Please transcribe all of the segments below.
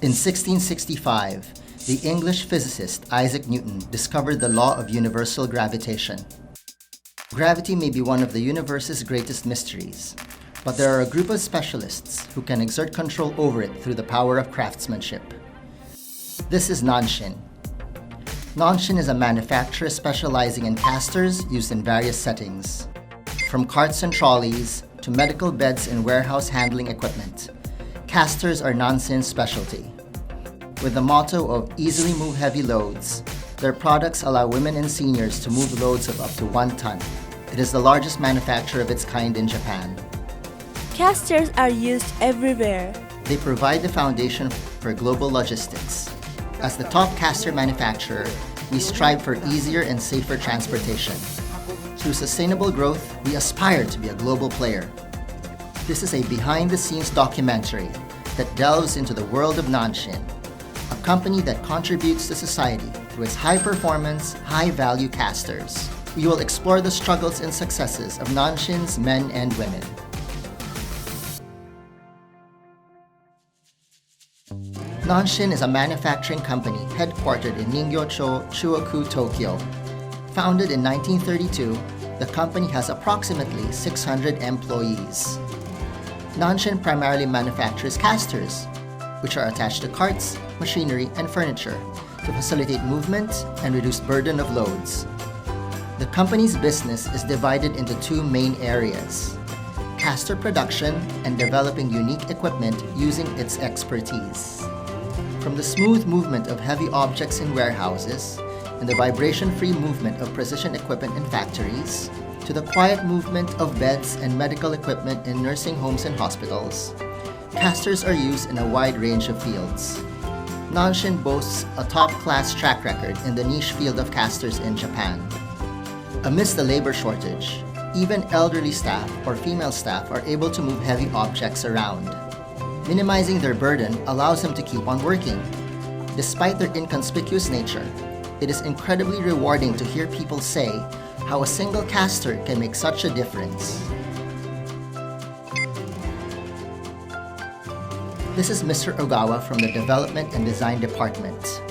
In 1665, the English physicist Isaac Newton discovered the law of universal gravitation. Gravity may be one of the universe's greatest mysteries, but there are a group of specialists who can exert control over it through the power of craftsmanship. This is Nanshin. Nanshin is a manufacturer specializing in casters used in various settings, from carts and trolleys to medical beds and warehouse handling equipment. Casters are Nanshin's specialty. With the motto of easily move heavy loads, their products allow women and seniors to move loads of up to 1 ton. It is the largest manufacturer of its kind in Japan. Casters are used everywhere. They provide the foundation for global logistics. As the top caster manufacturer, we strive for easier and safer transportation. Through sustainable growth, we aspire to be a global player. This is a behind-the-scenes documentary that delves into the world of Nanshin, a company that contributes to society through its high-performance, high-value casters. We will explore the struggles and successes of Nanshin's men and women. Nanshin is a manufacturing company headquartered in Ningyo-cho, Chuoku, Tokyo. Founded in 1932, the company has approximately 600 employees. Nanshin primarily manufactures casters, which are attached to carts, machinery, and furniture to facilitate movement and reduce burden of loads. The company's business is divided into 2 main areas: caster production and developing unique equipment using its expertise. From the smooth movement of heavy objects in warehouses and the vibration-free movement of precision equipment in factories, to the quiet movement of beds and medical equipment in nursing homes and hospitals, casters are used in a wide range of fields. Nanshin boasts a top-class track record in the niche field of casters in Japan. Amidst the labor shortage, even elderly staff or female staff are able to move heavy objects around. Minimizing their burden allows them to keep on working. Despite their inconspicuous nature, it is incredibly rewarding to hear people say how a single caster can make such a difference. This is Mr. Ogawa from the Development and Design Department.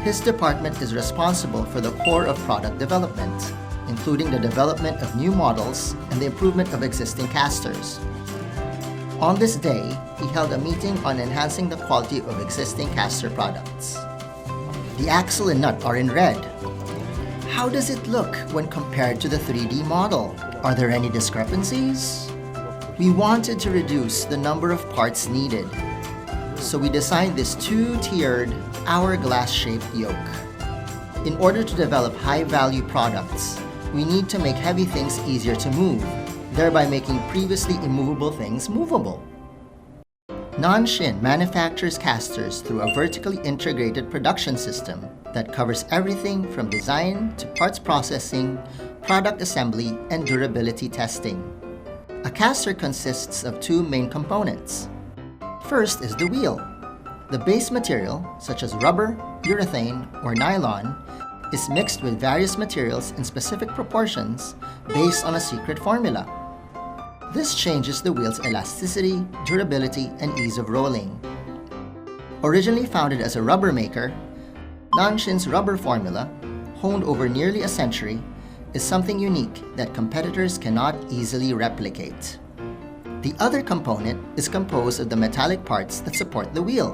His department is responsible for the core of product development, including the development of new models and the improvement of existing casters. On this day, he held a meeting on enhancing the quality of existing caster products. The axle and nut are in red. How does it look when compared to the 3D model? Are there any discrepancies? We wanted to reduce the number of parts needed, so we designed this 2-tiered hourglass-shaped yoke. In order to develop high-value products, we need to make heavy things easier to move, thereby making previously immovable things movable. Nanshin manufactures casters through a vertically integrated production system that covers everything from design to parts processing, product assembly, and durability testing. A caster consists of 2 main components. First is the wheel. The base material, such as rubber, urethane, or nylon, is mixed with various materials in specific proportions based on a secret formula. This changes the wheel's elasticity, durability, and ease of rolling. Originally founded as a rubber maker, Nanshin's rubber formula, honed over nearly a century, is something unique that competitors cannot easily replicate. The other component is composed of the metallic parts that support the wheel,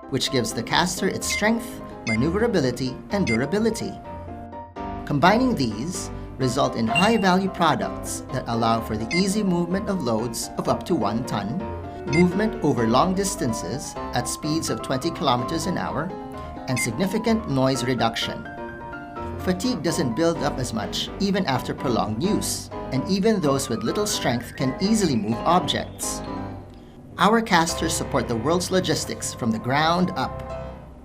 which gives the caster its strength, maneuverability, and durability. Combining these result in high-value products that allow for the easy movement of loads of up to 1 ton, movement over long distances at speeds of 20 kilometers an hour, and significant noise reduction. Fatigue doesn't build up as much even after prolonged use, and even those with little strength can easily move objects. Our casters support the world's logistics from the ground up.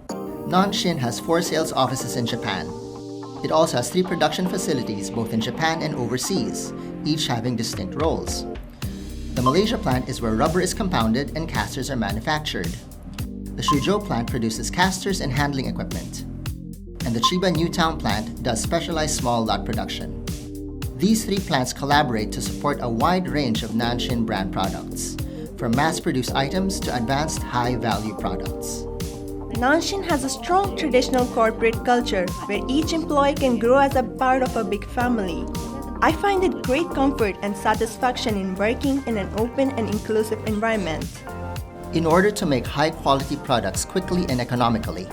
Nanshin has 4 sales offices in Japan. It also has 3 production facilities both in Japan and overseas, each having distinct roles. The Malaysia plant is where rubber is compounded and casters are manufactured. The Suzhou plant produces casters and handling equipment. And the Chiba Newtown plant does specialized small lot production. These 3 plants collaborate to support a wide range of Nanshin brand products, from mass-produced items to advanced high-value products. Nanshin has a strong traditional corporate culture where each employee can grow as a part of a big family. I find it great comfort and satisfaction in working in an open and inclusive environment. In order to make high-quality products quickly and economically,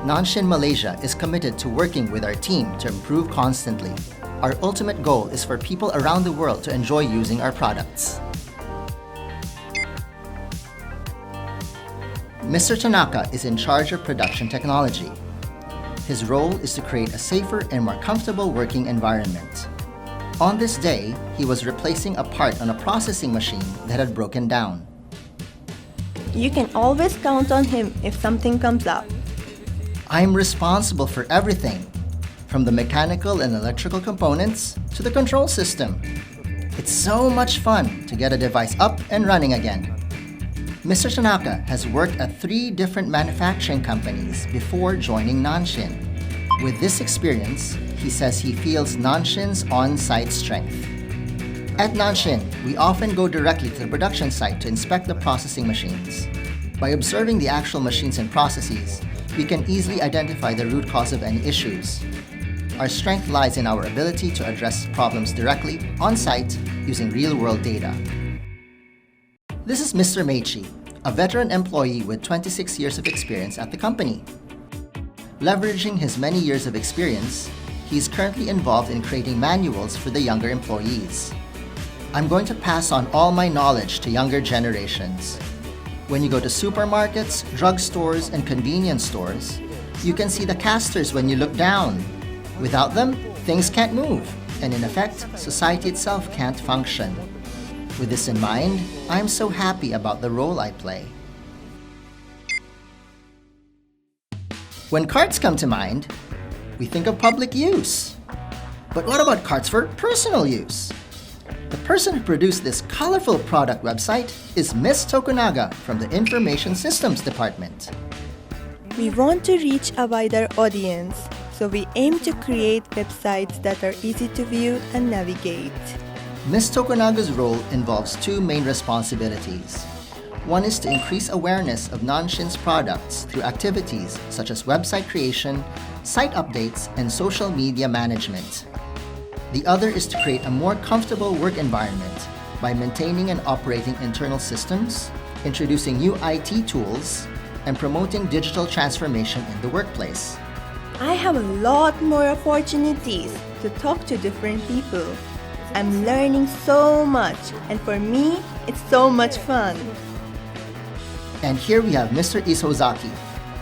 Nanshin Malaysia is committed to working with our team to improve constantly. Our ultimate goal is for people around the world to enjoy using our products. Mr. Tanaka is in charge of production technology. His role is to create a safer and more comfortable working environment. On this day, he was replacing a part on a processing machine that had broken down. You can always count on him if something comes up. I'm responsible for everything, from the mechanical and electrical components to the control system. It's so much fun to get a device up and running again. Mr. Tanaka has worked at 3 different manufacturing companies before joining Nanshin. With this experience, he says he feels Nanshin's on-site strength. At Nanshin, we often go directly to the production site to inspect the processing machines. By observing the actual machines and processes, we can easily identify the root cause of any issues. Our strength lies in our ability to address problems directly on-site using real-world data. This is Mr. Meichi, a veteran employee with 26 years of experience at the company. Leveraging his many years of experience, he is currently involved in creating manuals for the younger employees. I'm going to pass on all my knowledge to younger generations. When you go to supermarkets, drugstores, and convenience stores, you can see the casters when you look down. Without them, things can't move, and in effect, society itself can't function. With this in mind, I'm so happy about the role I play. When carts come to mind, we think of public use. But what about carts for personal use? The person who produced this colorful product website is Ms. Tokunaga from the Information Systems Department. We want to reach a wider audience, so we aim to create websites that are easy to view and navigate. Ms. Tokunaga's role involves 2 main responsibilities. One is to increase awareness of Nanshin's products through activities such as website creation, site updates, and social media management. The other is to create a more comfortable work environment by maintaining and operating internal systems, introducing new IT tools, and promoting digital transformation in the workplace. I have a lot more opportunities to talk to different people. I'm learning so much, and for me, it's so much fun. And here we have Mr. Isozaki,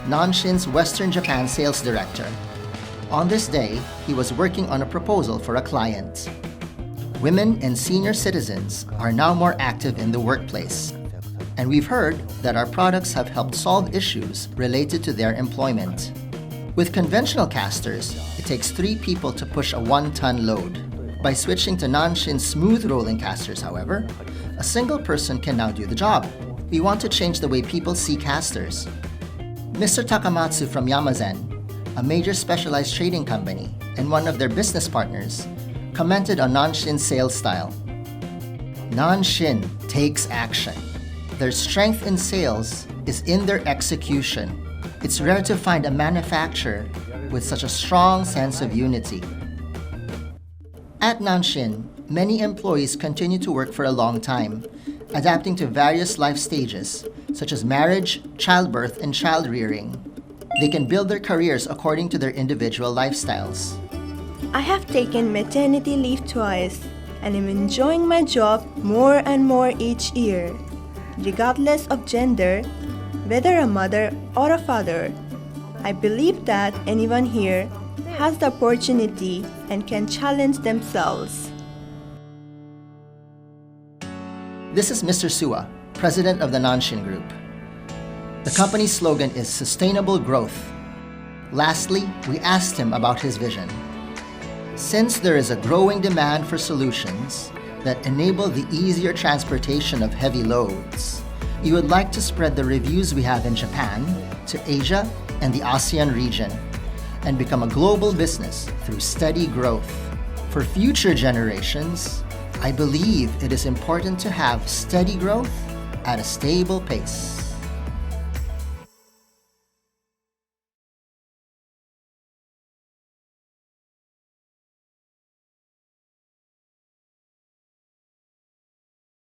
Nanshin's Western Japan Sales Director. On this day, he was working on a proposal for a client. Women and senior citizens are now more active in the workplace, and we've heard that our products have helped solve issues related to their employment. With conventional casters, it takes 3 people to push a 1-ton load. By switching to Nanshin's smooth rolling casters, however, a single person can now do the job. We want to change the way people see casters. Mr. Takamatsu from Yamazen, a major specialized trading company and one of their business partners, commented on Nanshin's sales style. Nanshin takes action. Their strength in sales is in their execution. It's rare to find a manufacturer with such a strong sense of unity. At Nanshin, many employees continue to work for a long time, adapting to various life stages, such as marriage, childbirth, and child rearing. They can build their careers according to their individual lifestyles. I have taken maternity leave twice, and am enjoying my job more and more each year. Regardless of gender, whether a mother or a father, I believe that anyone here has the opportunity and can challenge themselves. This is Mr. Suwa, president of the Nanshin Group. The company's slogan is Sustainable Growth. Lastly, we asked him about his vision. Since there is a growing demand for solutions that enable the easier transportation of heavy loads, we would like to spread the reviews we have in Japan to Asia and the ASEAN region and become a global business through steady growth. For future generations, I believe it is important to have steady growth at a stable pace.